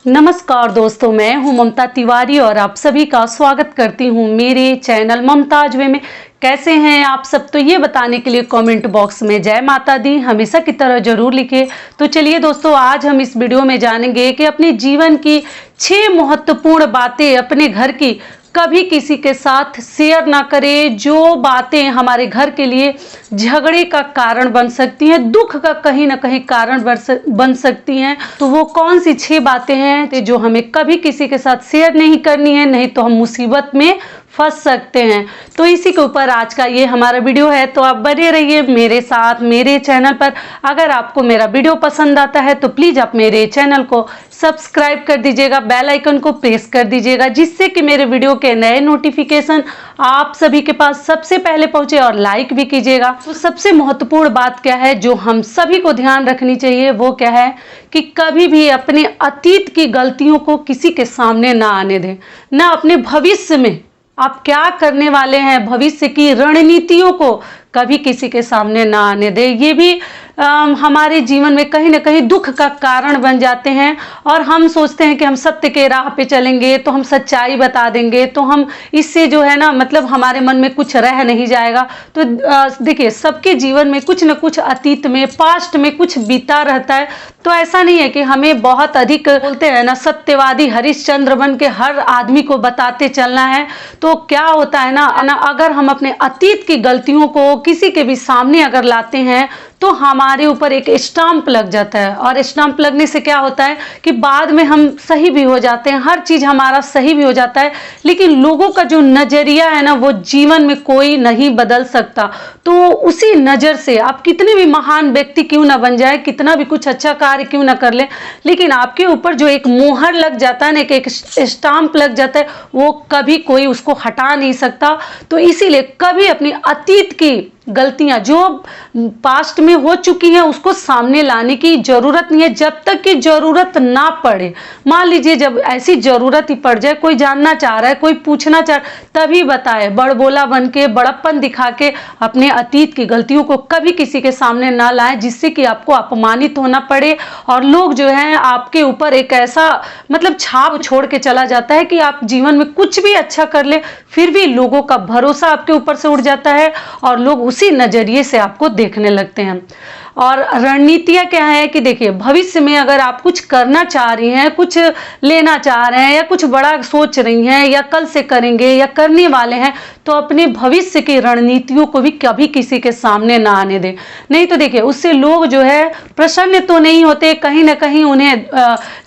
नमस्कार दोस्तों, मैं हूं ममता तिवारी और आप सभी का स्वागत करती हूं मेरे चैनल ममताज वे में। कैसे हैं आप सब? तो ये बताने के लिए कमेंट बॉक्स में जय माता दी हमेशा की तरह जरूर लिखिए। तो चलिए दोस्तों, आज हम इस वीडियो में जानेंगे कि अपने जीवन की 6 महत्वपूर्ण बातें अपने घर की कभी किसी के साथ शेयर ना करें, जो बातें हमारे घर के लिए झगड़े का कारण बन सकती हैं, दुख का कहीं ना कहीं कारण बन सकती हैं। तो वो कौन सी 6 बातें हैं जो हमें कभी किसी के साथ शेयर नहीं करनी है, नहीं तो हम मुसीबत में फंस सकते हैं। तो इसी के ऊपर आज का ये हमारा वीडियो है। तो आप बने रहिए मेरे साथ मेरे चैनल पर। अगर आपको मेरा वीडियो पसंद आता है तो प्लीज़ आप मेरे चैनल को सब्सक्राइब कर दीजिएगा, बेल आइकन को प्रेस कर दीजिएगा, जिससे कि मेरे वीडियो के नए नोटिफिकेशन आप सभी के पास सबसे पहले पहुंचे, और लाइक भी कीजिएगा। तो सबसे महत्वपूर्ण बात क्या है जो हम सभी को ध्यान रखनी चाहिए, वो क्या है कि कभी भी अपने अतीत की गलतियों को किसी के सामने ना आने दें, ना अपने भविष्य में आप क्या करने वाले हैं, भविष्य की रणनीतियों को कभी किसी के सामने ना आने दे। ये भी हमारे जीवन में कहीं ना कहीं दुख का कारण बन जाते हैं, और हम सोचते हैं कि हम सत्य के राह पे चलेंगे तो हम सच्चाई बता देंगे, तो हम इससे जो है ना मतलब हमारे मन में कुछ रह नहीं जाएगा। तो देखिए, सबके जीवन में कुछ न कुछ अतीत में, पास्ट में कुछ बीता रहता है। तो ऐसा नहीं है कि हमें बहुत अधिक बोलते हैं ना सत्यवादी हरिश्चंद्र बन के हर आदमी को बताते चलना है। तो क्या होता है ना अगर हम अपने अतीत की गलतियों को किसी के भी सामने अगर लाते हैं तो हमारे ऊपर एक स्टाम्प लग जाता है, और स्टाम्प लगने से क्या होता है कि बाद में हम सही भी हो जाते हैं, हर चीज़ हमारा सही भी हो जाता है, लेकिन लोगों का जो नज़रिया है ना वो जीवन में कोई नहीं बदल सकता। तो उसी नज़र से आप कितने भी महान व्यक्ति क्यों ना बन जाए, कितना भी कुछ अच्छा कार्य क्यों ना कर ले, लेकिन आपके ऊपर जो एक मोहर लग जाता है ना, एक स्टाम्प लग जाता है, वो कभी कोई उसको हटा नहीं सकता। तो इसीलिए कभी अपनी अतीत की गलतियां जो पास्ट में हो चुकी हैं उसको सामने लाने की जरूरत नहीं है, जब तक कि जरूरत ना पड़े। मान लीजिए जब ऐसी जरूरत ही पड़ जाए, कोई जानना चाह रहा है, कोई पूछना चाह रहा है, तभी बताए। बड़बोला बन के, बड़प्पन दिखा के अपने अतीत की गलतियों को कभी किसी के सामने ना लाएं, जिससे कि आपको अपमानित होना पड़े, और लोग जो है आपके ऊपर एक ऐसा मतलब छाप छोड़ के चला जाता है कि आप जीवन में कुछ भी अच्छा कर ले फिर भी लोगों का भरोसा आपके ऊपर से उड़ जाता है, और लोग उसी नजरिए से आपको देखने लगते हैं। और रणनीतियाँ क्या है कि देखिए, भविष्य में अगर आप कुछ करना चाह रही हैं, कुछ लेना चाह रहे हैं, या कुछ बड़ा सोच रही हैं, या कल से करेंगे या करने वाले हैं, तो अपने भविष्य की रणनीतियों को भी कभी किसी के सामने ना आने दें। नहीं तो देखिए, उससे लोग जो है प्रसन्न तो नहीं होते, कहीं ना कहीं उन्हें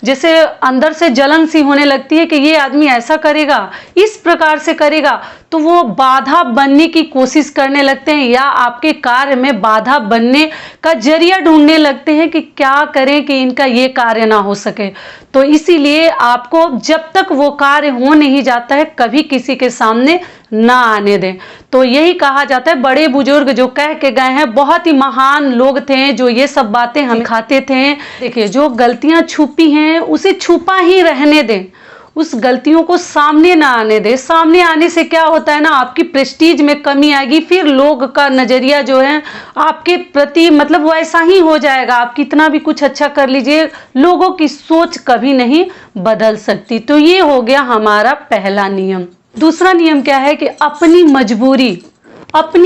जैसे अंदर से जलन सी होने लगती है कि ये आदमी ऐसा करेगा, इस प्रकार से करेगा, तो वो बाधा बनने की कोशिश करने लगते हैं, या आपके कार्य में बाधा बनने का जरिया ढूंढने लगते हैं कि क्या करें कि इनका ये कार्य ना हो सके। तो इसीलिए आपको जब तक वो कार्य हो नहीं जाता है कभी किसी के सामने ना आने दें। तो यही कहा जाता है, बड़े बुजुर्ग जो कह के गए हैं, बहुत ही महान लोग थे जो ये सब बातें हम खाते थे। देखिए, जो गलतियां छुपी हैं उसे छुपा ही रहने दें, उस गलतियों को सामने ना आने दे। सामने आने से क्या होता है ना, आपकी प्रेस्टीज में कमी आएगी, फिर लोग का नजरिया जो है आपके प्रति मतलब वैसा ही हो जाएगा। आप कितना भी कुछ अच्छा कर लीजिए, लोगों की सोच कभी नहीं बदल सकती। तो ये हो गया हमारा पहला नियम। दूसरा नियम क्या है कि अपनी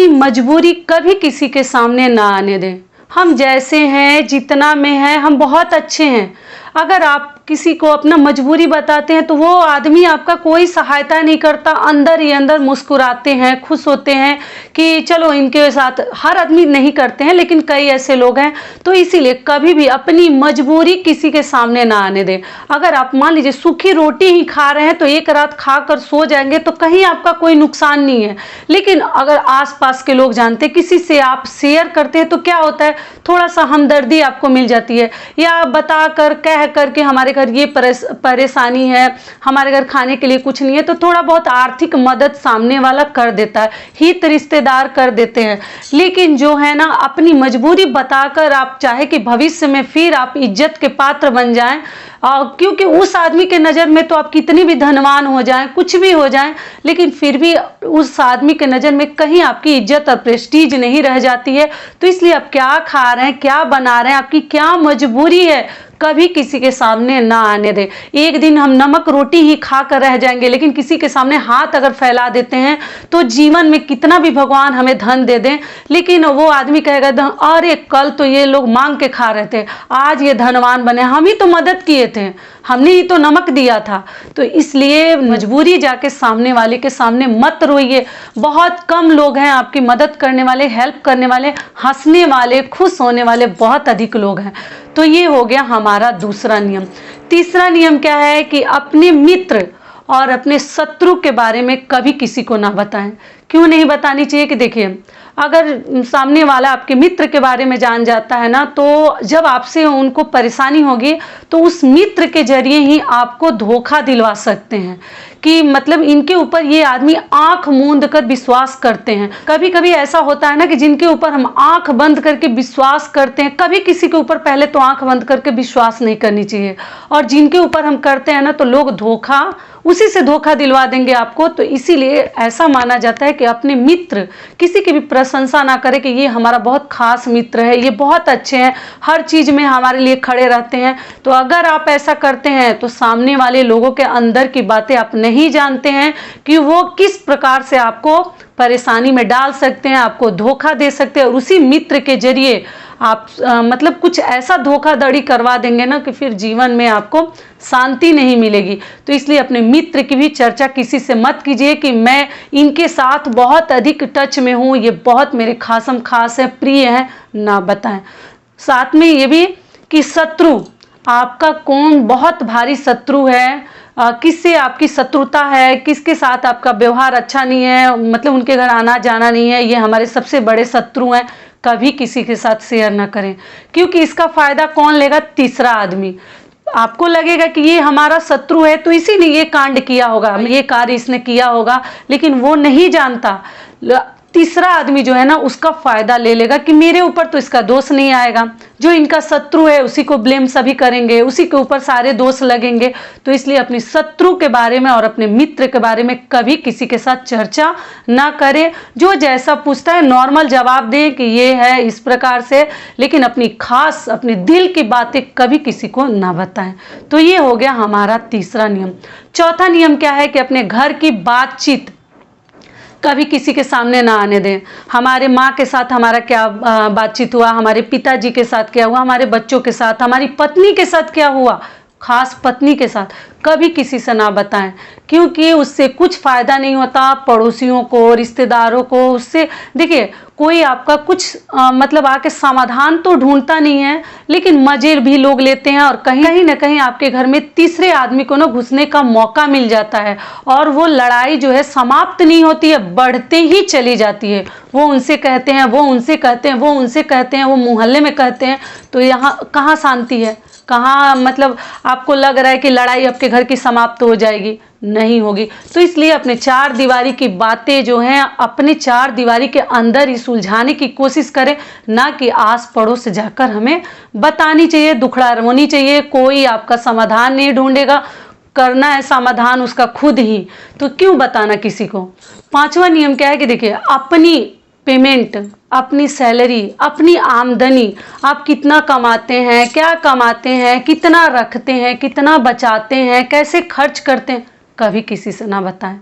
मजबूरी कभी किसी के सामने ना आने दें। हम जैसे हैं, जितना में हैं, हम बहुत अच्छे हैं। अगर आप किसी को अपना मजबूरी बताते हैं तो वो आदमी आपका कोई सहायता नहीं करता, अंदर ही अंदर मुस्कुराते हैं, खुश होते हैं कि चलो इनके साथ। हर आदमी नहीं करते हैं, लेकिन कई ऐसे लोग हैं। तो इसीलिए कभी भी अपनी मजबूरी किसी के सामने ना आने दें। अगर आप मान लीजिए सूखी रोटी ही खा रहे हैं तो एक रात खाकर सो जाएंगे तो कहीं आपका कोई नुकसान नहीं है, लेकिन अगर आसपास के लोग जानते, किसी से आप शेयर करते हैं, तो क्या होता है, थोड़ा सा हमदर्दी आपको मिल जाती है, या बता कर कह करके हमारे घर ये परेशानी है, हमारे घर खाने के लिए कुछ नहीं है, तो थोड़ा बहुत आर्थिक मदद सामने वाला कर देता है, हित रिश्तेदार कर देते हैं। लेकिन जो है ना, अपनी मजबूरी बताकर आप चाहे कि भविष्य में फिर आप इज्जत के पात्र बन जाएं, क्योंकि उस आदमी के नज़र में तो आप कितनी भी धनवान हो जाएं, कुछ भी हो जाएं, लेकिन फिर भी उस आदमी के नज़र में कहीं आपकी इज्जत और प्रेस्टीज नहीं रह जाती है। तो इसलिए आप क्या खा रहे हैं, क्या बना रहे हैं, आपकी क्या मजबूरी है, कभी किसी के सामने ना आने दें। एक दिन हम नमक रोटी ही खा कर रह जाएंगे, लेकिन किसी के सामने हाथ अगर फैला देते हैं तो जीवन में कितना भी भगवान हमें धन दे दें, लेकिन वो आदमी कहेगा अरे कल तो ये लोग मांग के खा रहे थे, आज ये धनवान बने, हम ही तो मदद किए थे, हमने ही तो नमक दिया था। तो इसलिए मजबूरी जाके सामने वाले के सामने मत रोइए। बहुत कम लोग हैं आपकी मदद करने वाले, हेल्प करने वाले, हंसने वाले, खुश होने वाले बहुत अधिक लोग हैं। तो ये हो गया हमारा दूसरा नियम। तीसरा नियम क्या है कि अपने मित्र और अपने शत्रु के बारे में कभी किसी को ना बताएं। क्यों नहीं बतानी चाहिए कि देखिए, अगर सामने वाला आपके मित्र के बारे में जान जाता है ना, तो जब आपसे उनको परेशानी होगी तो उस मित्र के जरिए ही आपको धोखा दिलवा सकते हैं कि मतलब इनके ऊपर ये आदमी आंख मूंद कर विश्वास करते हैं। कभी कभी ऐसा होता है ना कि जिनके ऊपर हम आंख बंद करके विश्वास करते हैं, कभी किसी के ऊपर पहले तो आंख बंद करके विश्वास नहीं करनी चाहिए, और जिनके ऊपर हम करते हैं ना तो लोग धोखा, उसी से धोखा दिलवा देंगे आपको। तो इसीलिए ऐसा माना जाता है कि अपने मित्र किसी की भी प्रशंसा ना करें कि ये हमारा बहुत खास मित्र है, ये बहुत अच्छे हैं, हर चीज में हमारे लिए खड़े रहते हैं। तो अगर आप ऐसा करते हैं तो सामने वाले लोगों के अंदर की बातें आप नहीं जानते हैं कि वो किस प्रकार से आपको परेशानी में डाल सकते हैं, आपको धोखा दे सकते हैं, और उसी मित्र के जरिए आप मतलब कुछ ऐसा धोखाधड़ी करवा देंगे ना कि फिर जीवन में आपको शांति नहीं मिलेगी। तो इसलिए अपने मित्र की भी चर्चा किसी से मत कीजिए कि मैं इनके साथ बहुत अधिक टच में हूँ, ये बहुत मेरे खासम खास है, प्रिय है, ना बताएं। साथ में ये भी कि शत्रु, आपका कौन बहुत भारी शत्रु है, किससे आपकी शत्रुता है, किसके साथ आपका व्यवहार अच्छा नहीं है, मतलब उनके घर आना जाना नहीं है, ये हमारे सबसे बड़े शत्रु हैं, कभी किसी के साथ शेयर ना करें। क्योंकि इसका फायदा कौन लेगा? तीसरा आदमी। आपको लगेगा कि ये हमारा शत्रु है तो इसी ने ये कांड किया होगा, ये कार्य इसने किया होगा, लेकिन वो नहीं जानता। तीसरा आदमी जो है ना उसका फायदा ले लेगा कि मेरे ऊपर तो इसका दोष नहीं आएगा, जो इनका शत्रु है उसी को ब्लेम सभी करेंगे, उसी के ऊपर सारे दोष लगेंगे। तो इसलिए अपने शत्रु के बारे में और अपने मित्र के बारे में कभी किसी के साथ चर्चा ना करें। जो जैसा पूछता है नॉर्मल जवाब दें कि ये है इस प्रकार से, लेकिन अपनी खास अपने दिल की बातें कभी किसी को ना बताएं। तो ये हो गया हमारा तीसरा नियम। चौथा नियम क्या है कि अपने घर की बातचीत कभी किसी के सामने ना आने दें। हमारे माँ के साथ हमारा क्या बातचीत हुआ, हमारे पिताजी के साथ क्या हुआ, हमारे बच्चों के साथ, हमारी पत्नी के साथ क्या हुआ, खास पत्नी के साथ कभी किसी से ना बताएं, क्योंकि उससे कुछ फायदा नहीं होता। पड़ोसियों को, रिश्तेदारों को, उससे देखिए कोई आपका कुछ मतलब आके समाधान तो ढूंढता नहीं है, लेकिन मजे भी लोग लेते हैं, और कहीं ना कहीं आपके घर में तीसरे आदमी को ना घुसने का मौका मिल जाता है, और वो लड़ाई जो है समाप्त नहीं होती है, बढ़ते ही चली जाती है। वो उनसे कहते हैं, वो उनसे कहते हैं, वो उनसे कहते हैं, वो मोहल्ले में कहते हैं, तो यहाँ कहाँ शांति है, कहाँ मतलब आपको लग रहा है कि लड़ाई आपके घर की समाप्त हो जाएगी? नहीं होगी। तो इसलिए अपने चार दीवारी की बातें जो हैं अपने चार दीवारी के अंदर ही सुलझाने की कोशिश करें, ना कि आस पड़ोस से जाकर हमें बतानी चाहिए, दुखड़ा रोनी चाहिए। कोई आपका समाधान नहीं ढूंढेगा, करना है समाधान उसका खुद ही, तो क्यों बताना किसी को। पांचवा नियम क्या है कि देखिए, अपनी पेमेंट, अपनी सैलरी, अपनी आमदनी, आप कितना कमाते हैं, क्या कमाते हैं, कितना रखते हैं, कितना बचाते हैं, कैसे खर्च करते हैं, कभी किसी से ना बताएं।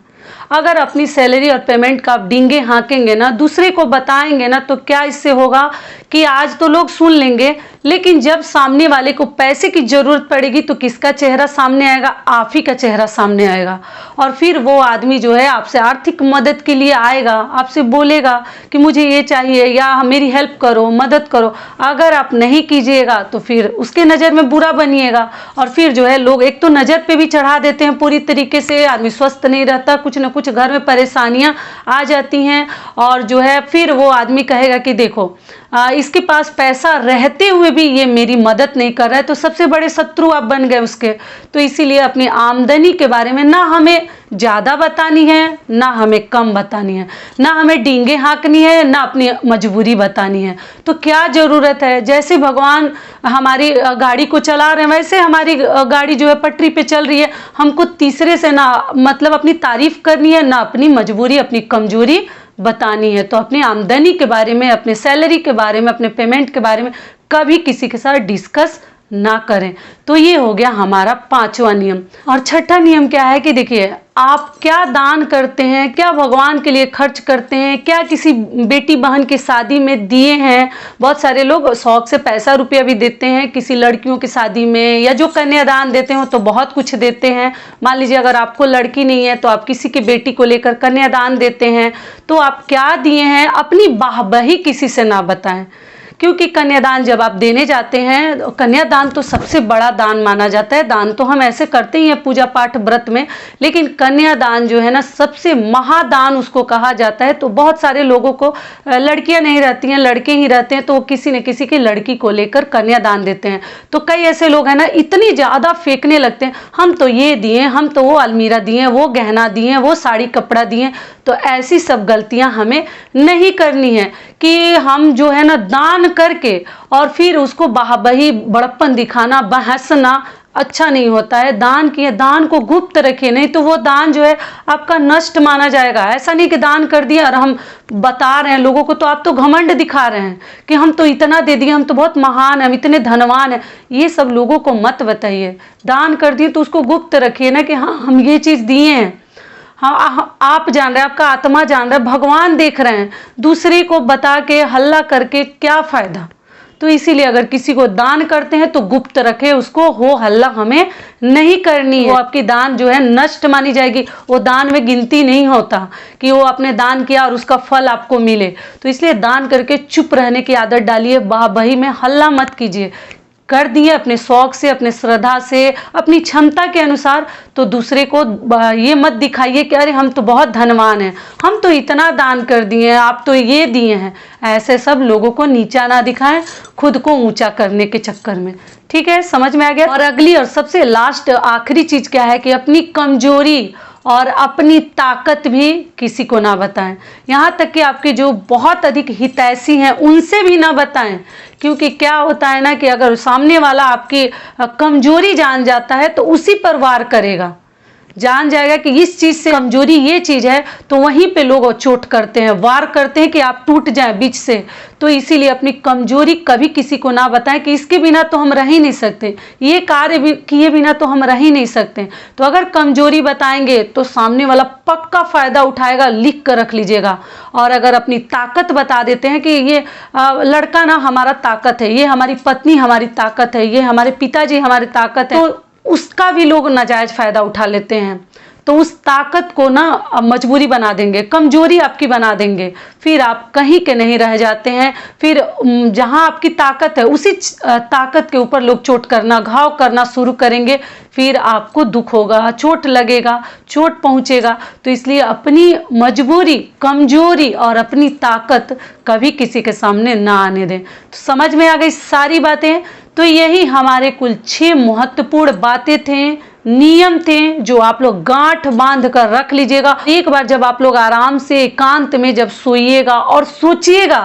अगर अपनी सैलरी और पेमेंट का आप डींगे हाँकेंगे ना, दूसरे को बताएंगे ना, तो क्या इससे होगा कि आज तो लोग सुन लेंगे, लेकिन जब सामने वाले को पैसे की जरूरत पड़ेगी तो किसका चेहरा सामने आएगा? आप ही का चेहरा सामने आएगा। और फिर वो आदमी जो है आपसे आर्थिक मदद के लिए आएगा, आपसे बोलेगा कि मुझे ये चाहिए या मेरी हेल्प करो, मदद करो। अगर आप नहीं कीजिएगा तो फिर उसके नज़र में बुरा बनिएगा, और फिर जो है लोग एक तो नज़र पे भी चढ़ा देते हैं पूरी तरीके से, आदमी स्वस्थ नहीं रहता, कुछ ना कुछ घर में परेशानियां आ जाती हैं, और जो है फिर वो आदमी कहेगा कि देखो इसके पास पैसा रहते हुए भी ये मेरी मदद नहीं कर रहा है, तो सबसे बड़े शत्रु आप बन गए उसके। तो इसीलिए अपनी आमदनी के बारे में ना हमें ज़्यादा बतानी है, ना हमें कम बतानी है, ना हमें डींगे हाँकनी है, ना अपनी मजबूरी बतानी है। तो क्या ज़रूरत है, जैसे भगवान हमारी गाड़ी को चला रहे हैं वैसे हमारी गाड़ी जो है पटरी पे चल रही है। हमको तीसरे से ना मतलब अपनी तारीफ करनी है, ना अपनी मजबूरी, अपनी कमजोरी बतानी है। तो अपनी आमदनी के बारे में, अपने सैलरी के बारे में, अपने पेमेंट के बारे में कभी किसी के साथ डिस्कस ना करें। तो ये हो गया हमारा 5वां नियम। और छठा नियम क्या है कि देखिए, आप क्या दान करते हैं, क्या भगवान के लिए खर्च करते हैं, क्या किसी बेटी बहन की शादी में दिए हैं। बहुत सारे लोग शौक से पैसा रुपया भी देते हैं किसी लड़कियों की शादी में, या जो कन्यादान देते हैं तो बहुत कुछ देते हैं। मान लीजिए अगर आपको लड़की नहीं है तो आप किसी की बेटी को लेकर कन्यादान देते हैं, तो आप क्या दिए हैं अपनी बाहबही किसी से ना बताएं। क्योंकि कन्यादान जब आप देने जाते हैं, कन्यादान तो सबसे बड़ा दान माना जाता है। दान तो हम ऐसे करते ही हैं पूजा पाठ व्रत में, लेकिन कन्यादान जो है ना, सबसे महादान उसको कहा जाता है। तो बहुत सारे लोगों को लड़कियां नहीं रहती हैं, लड़के ही रहते हैं, तो वो किसी न किसी की लड़की को लेकर कन्यादान देते हैं। तो कई ऐसे लोग हैं ना, इतनी ज़्यादा फेंकने लगते हैं, हम तो ये दिए, हम तो वो अलमीरा दिए, वो गहना दिए, वो साड़ी कपड़ा दिए। तो ऐसी सब गलतियां हमें नहीं करनी है कि हम जो है ना दान करके और फिर उसको बाहबही बड़प्पन दिखाना, बहसना अच्छा नहीं होता है। दान किए, दान को गुप्त रखिए, नहीं तो वो दान जो है आपका नष्ट माना जाएगा। ऐसा नहीं कि दान कर दिया और हम बता रहे हैं लोगों को, तो आप तो घमंड दिखा रहे हैं कि हम तो इतना दे दिए, हम तो बहुत महान हैं, हम इतने धनवान हैं। ये सब लोगों को मत बताइए। दान कर दिए तो उसको गुप्त रखिए ना कि हाँ हम ये चीज़ दिए हैं। हाँ, आप जान रहे हैं, आपका आत्मा जान रहा है, भगवान देख रहे हैं। दूसरे को बता के हल्ला करके क्या फायदा। तो इसीलिए अगर किसी को दान करते हैं तो गुप्त रखे, उसको हो हल्ला हमें नहीं करनी है। वो आपकी दान जो है नष्ट मानी जाएगी। वो दान में गिनती नहीं होता कि वो आपने दान किया और उसका फल आपको मिले। तो इसलिए दान करके चुप रहने की आदत डालिए, बाहबही में हल्ला मत कीजिए। कर दिए अपने शौक से, अपने श्रद्धा से, अपनी क्षमता के अनुसार, तो दूसरे को ये मत दिखाइए कि अरे हम तो बहुत धनवान हैं, हम तो इतना दान कर दिए हैं, आप तो ये दिए हैं। ऐसे सब लोगों को नीचा ना दिखाएं, खुद को ऊंचा करने के चक्कर में। ठीक है, समझ में आ गया। और अगली और सबसे लास्ट आखिरी चीज क्या है कि अपनी कमजोरी और अपनी ताकत भी किसी को ना बताएं। यहाँ तक कि आपके जो बहुत अधिक हितैषी हैं उनसे भी ना बताएं। क्योंकि क्या होता है ना कि अगर सामने वाला आपकी कमजोरी जान जाता है तो उसी पर वार करेगा। जान जाएगा कि इस चीज से कमजोरी ये चीज है, तो वहीं पे लोग चोट करते हैं, वार करते हैं कि आप टूट जाएं बीच से। तो इसीलिए अपनी कमजोरी कभी किसी को ना बताएं कि इसके बिना तो हम रह ही नहीं सकते, ये कार्य किए बिना तो हम रह ही नहीं सकते। तो अगर कमजोरी बताएंगे तो सामने वाला पक्का फायदा उठाएगा, लिख कर रख लीजिएगा। और अगर अपनी ताकत बता देते हैं कि ये लड़का ना हमारा ताकत है, ये हमारी पत्नी हमारी ताकत है, ये हमारे पिताजी हमारी ताकत है, तो उसका भी लोग नाजायज फायदा उठा लेते हैं। तो उस ताकत को ना मजबूरी बना देंगे, कमजोरी आपकी बना देंगे, फिर आप कहीं के नहीं रह जाते हैं। फिर जहां आपकी ताकत है उसी ताकत के ऊपर लोग चोट करना, घाव करना शुरू करेंगे। फिर आपको दुख होगा, चोट लगेगा, चोट पहुंचेगा। तो इसलिए अपनी मजबूरी, कमजोरी और अपनी ताकत कभी किसी के सामने ना आने दें। तो समझ में आ गई सारी बातें। तो यही हमारे कुल 6 महत्वपूर्ण बातें थे, नियम थे, जो आप लोग गांठ बांध कर रख लीजिएगा। एक बार जब आप लोग आराम से एकांत में जब सोइएगा और सोचिएगा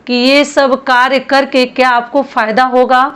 कि ये सब कार्य करके क्या आपको फायदा होगा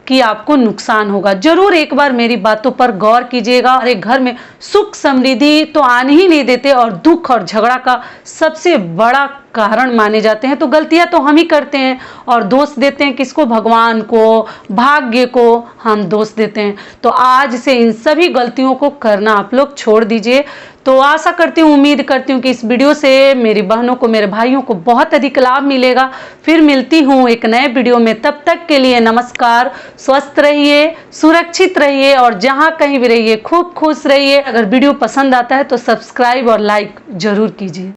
कि आपको नुकसान होगा, जरूर एक बार मेरी बातों पर गौर कीजिएगा। और एक घर में सुख समृद्धि तो आने ही नहीं देते, और दुख और झगड़ा का सबसे बड़ा कारण माने जाते हैं। तो गलतियां तो हम ही करते हैं और दोष देते हैं किसको? भगवान को, भाग्य को हम दोष देते हैं। तो आज से इन सभी गलतियों को करना आप लोग छोड़ दीजिए। तो आशा करती हूँ, उम्मीद करती हूँ कि इस वीडियो से मेरी बहनों को, मेरे भाइयों को बहुत अधिक लाभ मिलेगा। फिर मिलती हूँ एक नए वीडियो में, तब तक के लिए नमस्कार। स्वस्थ रहिए, सुरक्षित रहिए और जहाँ कहीं भी रहिए खूब खुश रहिए। अगर वीडियो पसंद आता है तो सब्सक्राइब और लाइक जरूर कीजिए।